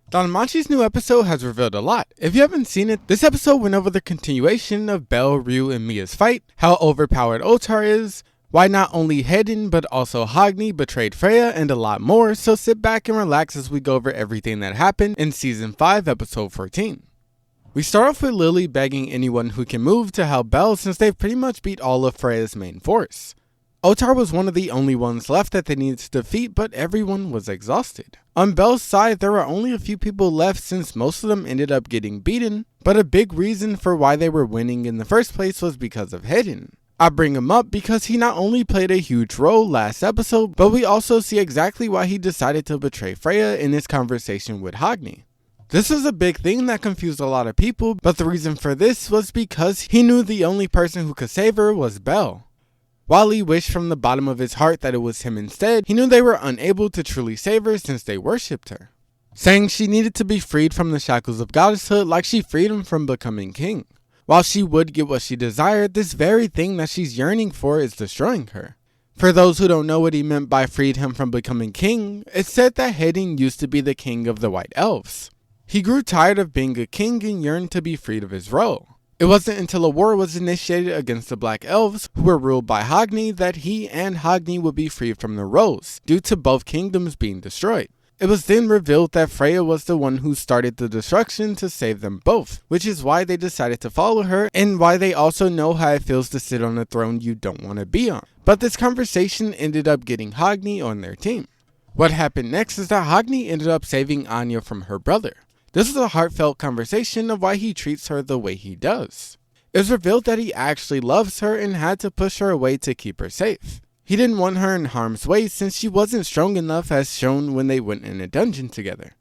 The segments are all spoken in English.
DanMachi's new episode has revealed a lot. If you haven't seen it, this episode went over the continuation of Belle, Ryu, and Mia's fight, how overpowered Ottar is, why not only Hedin but also Hogni betrayed Freya, and a lot more, so sit back and relax as we go over everything that happened in Season 5, Episode 14. We start off with Lily begging anyone who can move to help Belle since they've pretty much beat all of Freya's main force. Ottar was one of the only ones left that they needed to defeat, but everyone was exhausted. On Belle's side, there were only a few people left since most of them ended up getting beaten, but a big reason for why they were winning in the first place was because of Hedin. I bring him up because he not only played a huge role last episode, but we also see exactly why he decided to betray Freya in his conversation with Hogni. This was a big thing that confused a lot of people, but the reason for this was because he knew the only person who could save her was Belle. While he wished from the bottom of his heart that it was him instead, he knew they were unable to truly save her since they worshipped her, saying she needed to be freed from the shackles of goddesshood like she freed him from becoming king. While she would get what she desired, this very thing that she's yearning for is destroying her. For those who don't know what he meant by freed him from becoming king, it's said that Hedin used to be the king of the White Elves. He grew tired of being a king and yearned to be freed of his role. It wasn't until a war was initiated against the Black Elves, who were ruled by Hogni, that he and Hogni would be freed from their roles, due to both kingdoms being destroyed. It was then revealed that Freya was the one who started the destruction to save them both, which is why they decided to follow her, and why they also know how it feels to sit on a throne you don't want to be on. But this conversation ended up getting Hogni on their team. What happened next is that Hogni ended up saving Anya from her brother. This was a heartfelt conversation of why he treats her the way he does. It was revealed that he actually loves her and had to push her away to keep her safe. He didn't want her in harm's way since she wasn't strong enough as shown when they went in a dungeon together.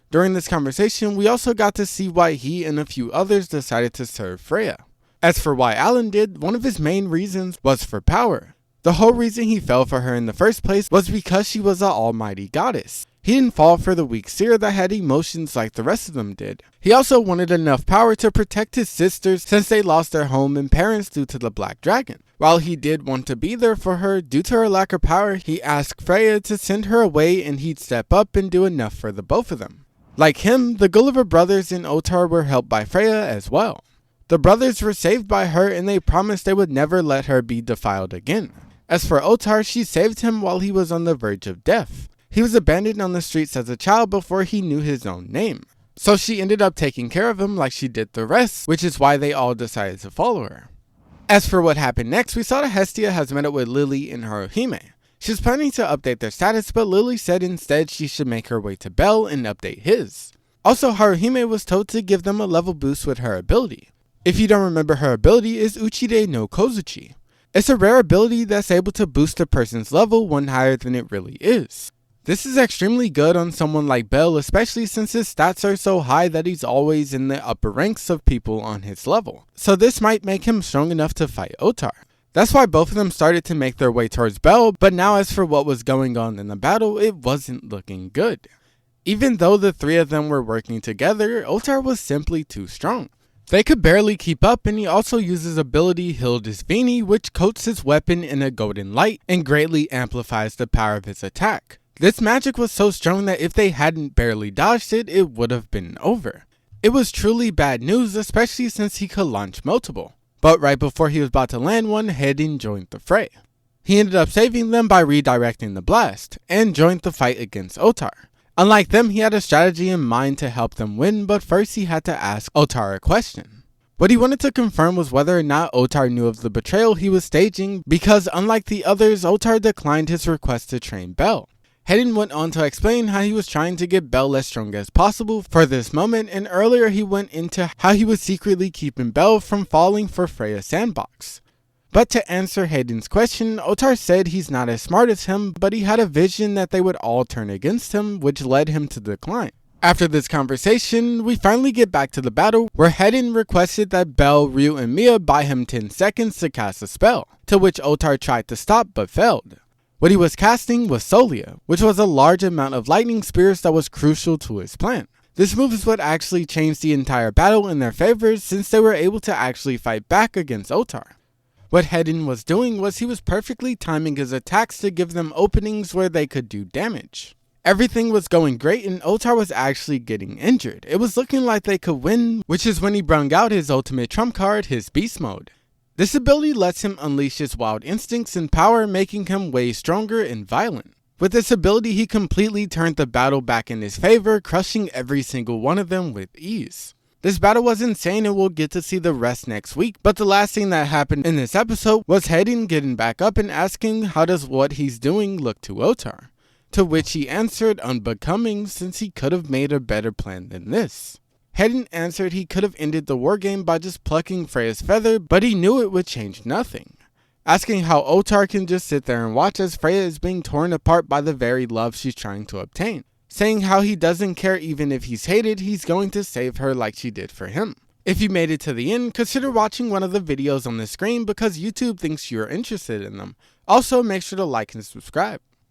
During this conversation, we also got to see why he and a few others decided to serve Freya. As for why Alan did, one of his main reasons was for power. The whole reason he fell for her in the first place was because she was an almighty goddess. He didn't fall for the weak seer that had emotions like the rest of them did. He also wanted enough power to protect his sisters since they lost their home and parents due to the Black Dragon. While he did want to be there for her, due to her lack of power, he asked Freya to send her away and he'd step up and do enough for the both of them. Like him, the Gulliver brothers and Ottar were helped by Freya as well. The brothers were saved by her and they promised they would never let her be defiled again. As for Ottar, she saved him while he was on the verge of death. He was abandoned on the streets as a child before he knew his own name. So she ended up taking care of him like she did the rest, which is why they all decided to follow her. As for what happened next, we saw that Hestia has met up with Lily and Haruhime. She's planning to update their status, but Lily said instead she should make her way to Belle and update his. Also, Haruhime was told to give them a level boost with her ability. If you don't remember, her ability is Uchide no Kozuchi. It's a rare ability that's able to boost a person's level one higher than it really is. This is extremely good on someone like Belle, especially since his stats are so high that he's always in the upper ranks of people on his level. So this might make him strong enough to fight Ottar. That's why both of them started to make their way towards Belle, but now as for what was going on in the battle, it wasn't looking good. Even though the three of them were working together, Ottar was simply too strong. They could barely keep up, and he also uses ability Hildisvini, which coats his weapon in a golden light and greatly amplifies the power of his attack. This magic was so strong that if they hadn't barely dodged it, it would have been over. It was truly bad news, especially since he could launch multiple. But right before he was about to land one, Hedin joined the fray. He ended up saving them by redirecting the blast, and joined the fight against Ottar. Unlike them, he had a strategy in mind to help them win, but first he had to ask Ottar a question. What he wanted to confirm was whether or not Ottar knew of the betrayal he was staging, because unlike the others, Ottar declined his request to train Belle. Hedin went on to explain how he was trying to get Belle as strong as possible for this moment, and earlier he went into how he was secretly keeping Belle from falling for Freya's sandbox. But to answer Hedin's question, Ottar said he's not as smart as him, but he had a vision that they would all turn against him, which led him to decline. After this conversation, we finally get back to the battle, where Hedin requested that Belle, Ryu, and Mia buy him 10 seconds to cast a spell, to which Ottar tried to stop but failed. What he was casting was Solia, which was a large amount of lightning spears that was crucial to his plan. This move is what actually changed the entire battle in their favor since they were able to actually fight back against Ottar. What Hedin was doing was he was perfectly timing his attacks to give them openings where they could do damage. Everything was going great and Ottar was actually getting injured. It was looking like they could win, which is when he brung out his ultimate trump card, his beast mode. This ability lets him unleash his wild instincts and power, making him way stronger and violent. With this ability, he completely turned the battle back in his favor, crushing every single one of them with ease. This battle was insane and we'll get to see the rest next week, but the last thing that happened in this episode was Hedin getting back up and asking how does what he's doing look to Ottar, to which he answered unbecoming since he could have made a better plan than this. Hedin answered he could have ended the war game by just plucking Freya's feather, but he knew it would change nothing. Asking how Ottar can just sit there and watch as Freya is being torn apart by the very love she's trying to obtain. Saying how he doesn't care even if he's hated, he's going to save her like she did for him. If you made it to the end, consider watching one of the videos on the screen because YouTube thinks you're interested in them. Also, make sure to like and subscribe.